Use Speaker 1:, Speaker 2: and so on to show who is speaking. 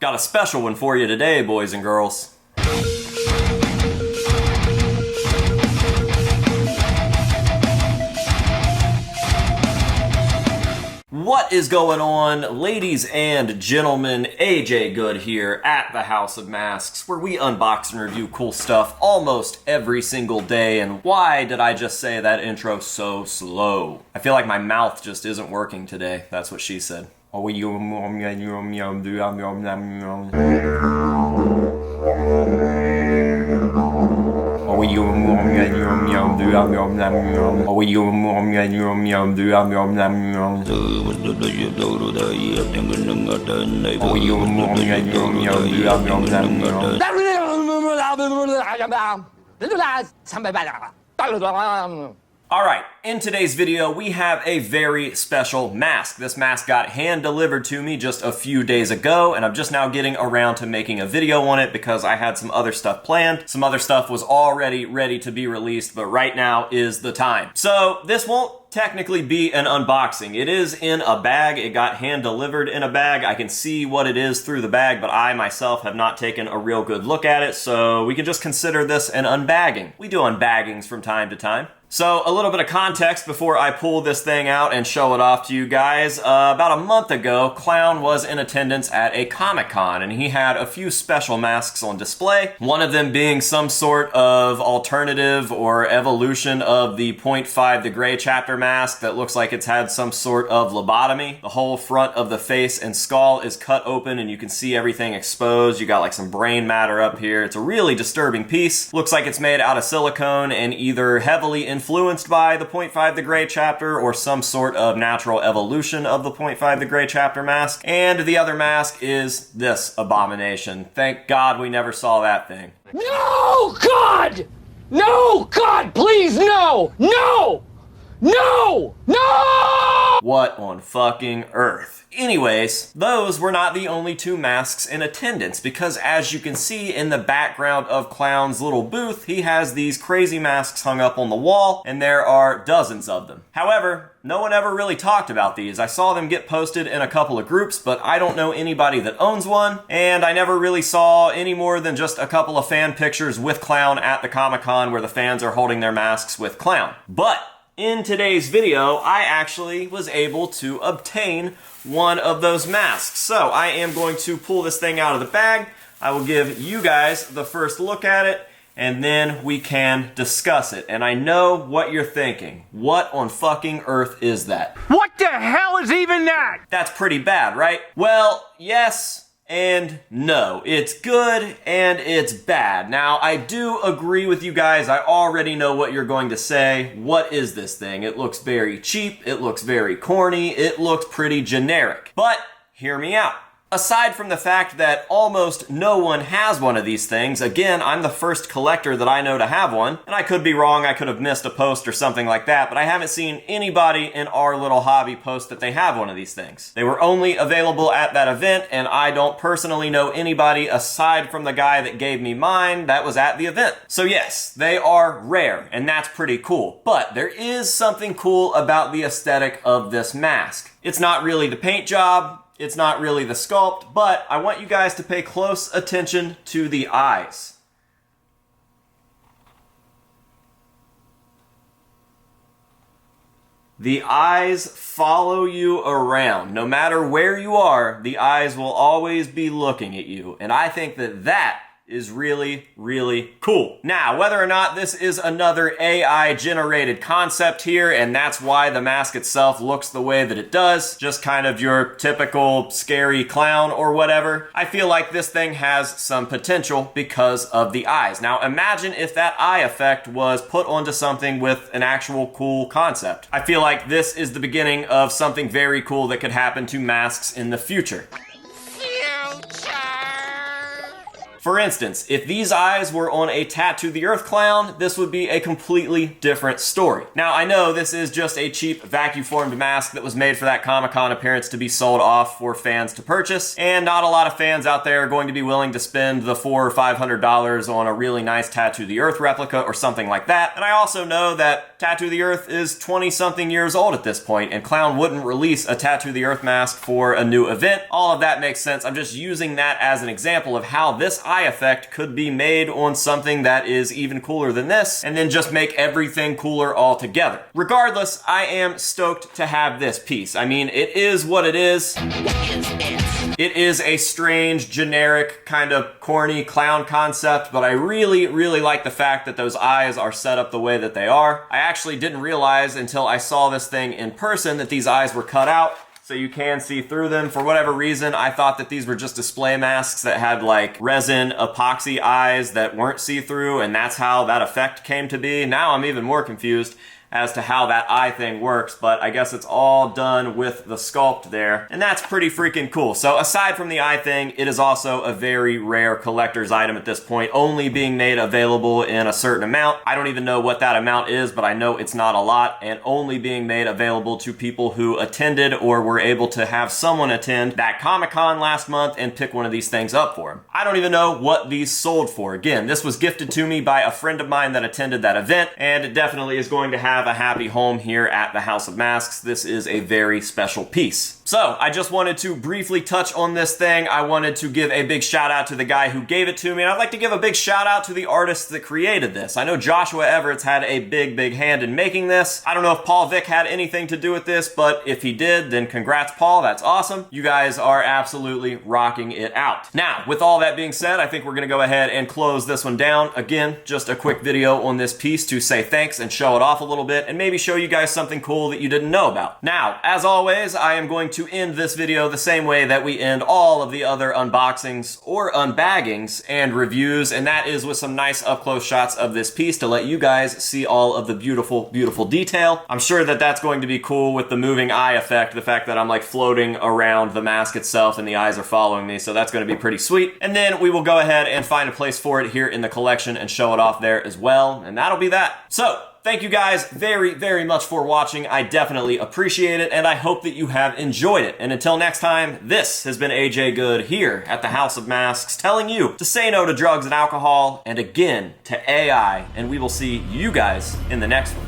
Speaker 1: Got a special one for you today, boys and girls. What is going on, ladies and gentlemen? AJ Good here at the House of Masks, where we unbox and review cool stuff almost every single day. And why did I just say that intro so slow? I feel like my mouth just isn't working today. That's what she said. Alright, in today's video, we have a very special mask. This mask got hand-delivered to me just a few days ago, and I'm just now getting around to making a video on it because I had some other stuff planned. Some other stuff was already ready to be released, but right now is the time. So, this won't technically be an unboxing. It is in a bag. It got hand-delivered in a bag. I can see what it is through the bag, but I myself have not taken a real good look at it, so we can just consider this an unbagging. We do unbaggings from time to time. So, a little bit of context before I pull this thing out and show it off to you guys. About a month ago, Clown was in attendance at a Comic-Con, and he had a few special masks on display. One of them being some sort of alternative or evolution of the 0.5 the Gray chapter mask that looks like it's had some sort of lobotomy. The whole front of the face and skull is cut open, and you can see everything exposed. You got like some brain matter up here. It's a really disturbing piece. Looks like it's made out of silicone and either heavily influenced by the 0.5 the Gray chapter or some sort of natural evolution of the 0.5 the Gray chapter mask. And the other mask is this abomination. Thank God we never saw that thing.
Speaker 2: No, God! No, God, please, no! No! No! No!
Speaker 1: What on fucking earth? Anyways, those were not the only two masks in attendance, because as you can see in the background of Clown's little booth, he has these crazy masks hung up on the wall, and there are dozens of them. However, no one ever really talked about these. I saw them get posted in a couple of groups, but I don't know anybody that owns one, and I never really saw any more than just a couple of fan pictures with Clown at the Comic-Con where the fans are holding their masks with Clown. But in today's video, I actually was able to obtain one of those masks. So I am going to pull this thing out of the bag. I will give you guys the first look at it, and then we can discuss it. And I know what you're thinking. What on fucking earth is that?
Speaker 2: What the hell is even that?
Speaker 1: That's pretty bad, right? Well, yes and no. It's good and it's bad. Now, I do agree with you guys. I already know what you're going to say. What is this thing? It looks very cheap. It looks very corny. It looks pretty generic. But hear me out. Aside from the fact that almost no one has one of these things, again, I'm the first collector that I know to have one, and I could be wrong, I could have missed a post or something like that, but I haven't seen anybody in our little hobby post that they have one of these things. They were only available at that event, and I don't personally know anybody aside from the guy that gave me mine that was at the event. So yes, they are rare, and that's pretty cool, but there is something cool about the aesthetic of this mask. It's not really the paint job, it's not really the sculpt, but I want you guys to pay close attention to the eyes. The eyes follow you around. No matter where you are, the eyes will always be looking at you. And I think that that is really, really cool. Now, whether or not this is another AI-generated concept here, and that's why the mask itself looks the way that it does, just kind of your typical scary clown or whatever, I feel like this thing has some potential because of the eyes. Now, imagine if that eye effect was put onto something with an actual cool concept. I feel like this is the beginning of something very cool that could happen to masks in the future. For instance, if these eyes were on a Tattoo the Earth clown, this would be a completely different story. Now, I know this is just a cheap vacuum formed mask that was made for that Comic-Con appearance to be sold off for fans to purchase, and not a lot of fans out there are going to be willing to spend the $400 or $500 on a really nice Tattoo the Earth replica or something like that. And I also know that Tattoo the Earth is 20-something years old at this point, and Clown wouldn't release a Tattoo the Earth mask for a new event. All of that makes sense. I'm just using that as an example of how this eye effect could be made on something that is even cooler than this, and then just make everything cooler altogether. Regardless, I am stoked to have this piece. I mean, it is what it is. It is a strange, generic, kind of corny clown concept, but I really, really like the fact that those eyes are set up the way that they are. I actually didn't realize until I saw this thing in person that these eyes were cut out, so you can see through them. For whatever reason, I thought that these were just display masks that had like resin epoxy eyes that weren't see-through, and that's how that effect came to be. Now I'm even more confused as to how that eye thing works, but I guess it's all done with the sculpt there, and that's pretty freaking cool. So aside from the eye thing, it is also a very rare collector's item at this point, only being made available in a certain amount. I don't even know what that amount is, but I know it's not a lot, and only being made available to people who attended or were able to have someone attend that Comic-Con last month and pick one of these things up for them. I don't even know what these sold for. Again, this was gifted to me by a friend of mine that attended that event, and it definitely is going to have a happy home here at the House of Masks. This is a very special piece. So I just wanted to briefly touch on this thing. I wanted to give a big shout out to the guy who gave it to me, and I'd like to give a big shout out to the artist that created this. I know Joshua Everett's had a big hand in making this. I don't know if Paul Vick had anything to do with this, but if he did, then congrats, Paul. That's awesome. You guys are absolutely rocking it out. Now, with all that being said, I think we're gonna go ahead and close this one down. Again, just a quick video on this piece to say thanks and show it off a little bit, and maybe show you guys something cool that you didn't know about. Now, as always, I am going to end this video the same way that we end all of the other unboxings or unbaggings and reviews, and that is with some nice up-close shots of this piece to let you guys see all of the beautiful, beautiful detail. I'm sure that that's going to be cool with the moving eye effect, the fact that I'm like floating around the mask itself and the eyes are following me, so that's going to be pretty sweet. And then we will go ahead and find a place for it here in the collection and show it off there as well, and that'll be that. So, thank you guys very much for watching. I definitely appreciate it, and I hope that you have enjoyed it. And until next time, this has been AJ Good here at the House of Masks, telling you to say no to drugs and alcohol, and again to AI, and we will see you guys in the next one.